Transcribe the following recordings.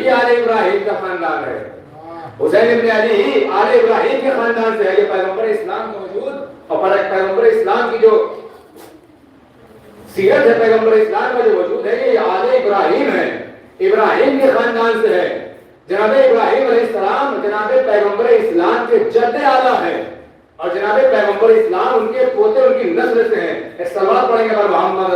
یہ آل ابراہیم کا خاندان ہے. حسین ابن علی ہی آل ابراہیم کے خاندان سے ہے. یہ پیغمبر اسلام کا وجود اور پیغمبر اسلام کی جو سیرت ہے، پیغمبر اسلام کا جو وجود ہے، یہ آل ابراہیم ہے، ابراہیم کے خاندان سے ہے. جناب ابراہیم علیہ السلام جناب پیغمبر اسلام کے جد اعلیٰ ہیں، اور جناب پیغمبر اسلام ان کے پوتے ان کی نسل سے ہیں. ایک صلوات پڑھیں گے پر محمد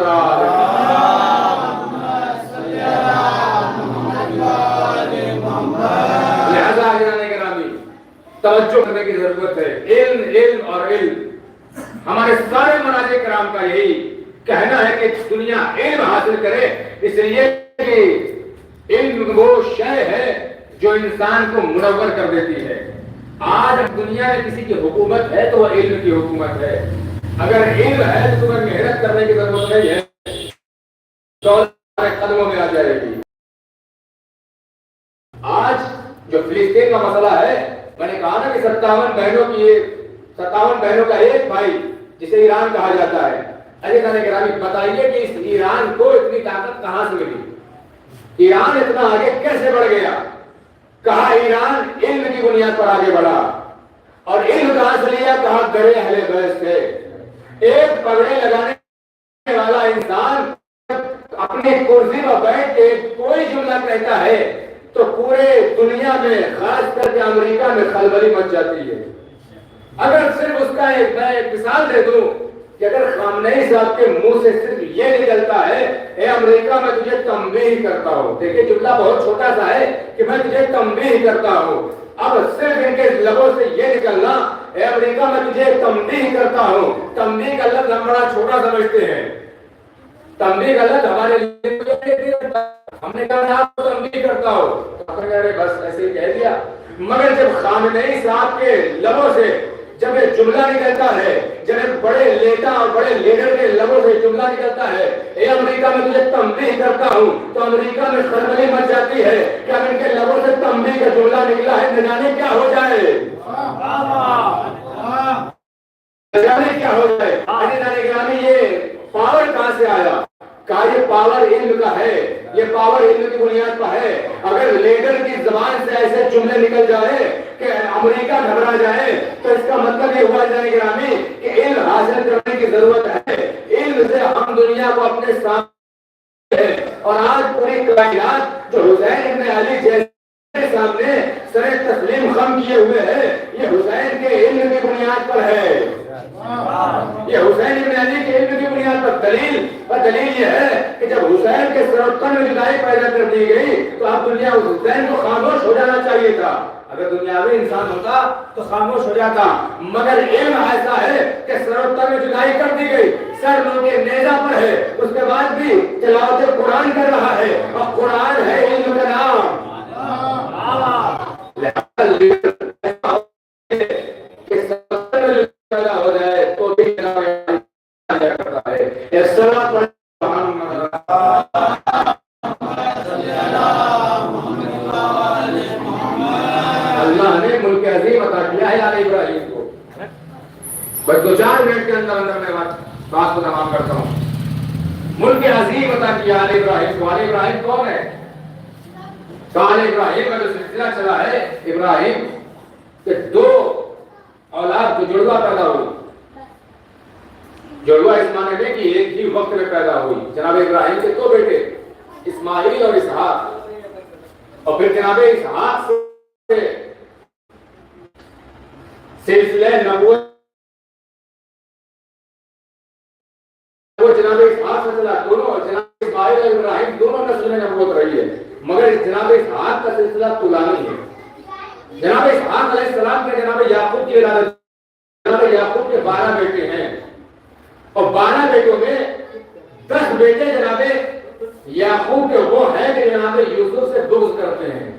لہذا جناب گرامی توجہ کرنے کی ضرورت ہے. علم علم اور علم، ہمارے سارے مناظر کرام کا یہی کہنا ہے کہ دنیا علم حاصل کرے، اس لیے کہ علم وہ شے ہے جو انسان کو منور کر دیتی ہے. آج دنیا میں کسی کی حکومت ہے تو وہ علم کی حکومت ہے. اگر علم ہے تو تمہیں محنت کرنے کی ضرورت نہیں ہے، دولت ہمارے قدموں میں آ جائے گی. آج جو فلسطین کا مسئلہ ہے، میں نے کہا نا کہ 57 بہنوں کا ایک بھائی جسے ایران کہا جاتا ہے. ارے گرامی بتائیے کہ اس ایران کو اتنی طاقت کہاں سے ملی؟ ایران اتنا آگے کیسے بڑھ گیا؟ کہا ایران علم کی بنیاد پر آگے بڑھا، اور علم کہاں سے لیا؟ کہا گڑے اہل بیت سے. ایک پگڑے لگانے والا انسان اپنی کرسی پر بیٹھ کے کوئی جملہ کہتا ہے تو پورے دنیا میں خاص کر کے امریکہ میں خلبلی مچ جاتی ہے. اگر صرف اس کا ایک مثال دے دوں کہ اگر خامنئی صاحب کے منہ سے صرف یہ نکلتا ہے اے امریکہ میں تجھے تنبیہ کرتا ہوں، دیکھیں جملہ بہت چھوٹا سا ہے کہ میں تجھے تنبیہ کرتا ہوں، اب صرف ان کے لبوں سے یہ نکلنا اے امریکہ میں تجھے تنبیہ کرتا ہوں، تنبیہ کا لفظ ہم بڑا چھوٹا سمجھتے ہیں. تنبیہ کا لفظ ہمارے لیے ہم نے کہا آپ کو تنبیہ کرتا ہوں تو بس ایسے ہی کہہ دیا. مگر جب خامنئی صاحب کے لبوں سے جب ایک جملہ نکلتا ہے، جب ایک بڑے لیڈر اور بڑے لیڈر کے لبوں سے جملہ نکلتا ہے اے امریکہ میں تجھے تنبیہ کرتا ہوں، تو امریکہ میں خلبلی مچ جاتی ہے کہ اب ان کے لبوں سے تنبیہ کا جملہ نکلا ہے، نہ جانے کیا ہو جائے، نہ جانے کیا ہو جائے. گرامی یہ پاور کہاں سے آیا؟ کہا یہ پاور علم کا ہے، یہ پاور علم کی بنیاد پر ہے. اگر لیڈر کی زبان سے ایسے جملے نکل جائے کہ امریکہ گھبرا جائے تو اس کا مطلب یہ ہوا جانے گرامی کہ علم حاصل کرنے کی ضرورت ہے. علم سے ہم دنیا کو اپنے سامنے ہے، اور آج پوری کائنات جو حسین ابن علی جیسے سامنے سر تسلیم خم کیے ہوئے ہیں، یہ حسین کے علم کی بنیاد پر ہے. یہ حسین ابن علی کے علم کی بنیاد پر دلیل یہ ہے کہ جب حسین کے سرتن میں جدائی پیدا کر دی گئی تو اب دنیا اس حسین کو خاموش ہو جانا چاہیے تھا. اگر دنیاوی انسان ہوتا تو خاموش ہو جاتا، مگر علم ایسا ہے کہ سرتن میں جدائی کر دی گئی، سر لوگ کے نیزہ پر ہے، اس کے بعد بھی تلاوت قرآن کر رہا ہے، اور قرآن ہے علم کا نام. ہو جائے تو بھی کرتا ہے. اللہ نے ملک عظیم عطا کیا ہے آل ابراہیم کو. بس 2-4 منٹ کے اندر میں بات کو تمام کرتا ہوں. ملک عظیم عطا کیا آل ابراہیم کو. آل ابراہیم کون ہے؟ تو آل ابراہیم کا جو سلسلہ چلا ہے، ابراہیم کے 2 اولاد جو جڑوا پیدا ہوئی، جڑوا اس معنی میں کہ ایک ہی وقت میں پیدا ہوئی. جناب ابراہیم کے 2 بیٹے اسماعیل اور اسحاق، اور پھر جناب اسحاق سے سلسلہ نبوت جناب اسحاق سے چلا. دونوں جناب اسماعیل اور ابراہیم دونوں نسل میں نبوت رہی ہے، مگر جناب اسحاق کا سلسلہ طولانی ہے. جناب اسحاق علیہ السلام کے جناب یعقوب کی ولادت، جناب یعقوب کے 12 بیٹے ہیں، اور 12 بیٹوں میں 10 بیٹے جناب یعقوب کے وہ ہیں کہ جناب یوسف سے بغض کرتے ہیں.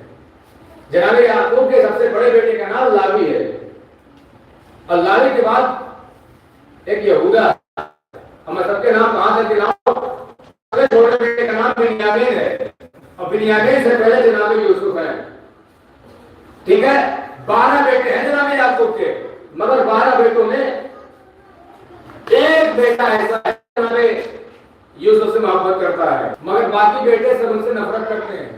جناب یعقوب کے سب سے بڑے بیٹے کا نام لاوی ہے، اور لاوی کے بعد ایک یہودا. ہم سب کے نام کہاں سے دلاؤ؟ چھوٹے بیٹے کا نام بنیامین ہے، اور بنیامین سے پہلے جناب یوسف ہے. ٹھیک ہے، 12 بیٹے ہیں جناب یعقوب کے، مگر 12 بیٹوں میں ایک بیٹا ایسا ہے جناب یوسف سے محبت کرتا ہے، مگر باقی بیٹے سب ان سے نفرت کرتے ہیں.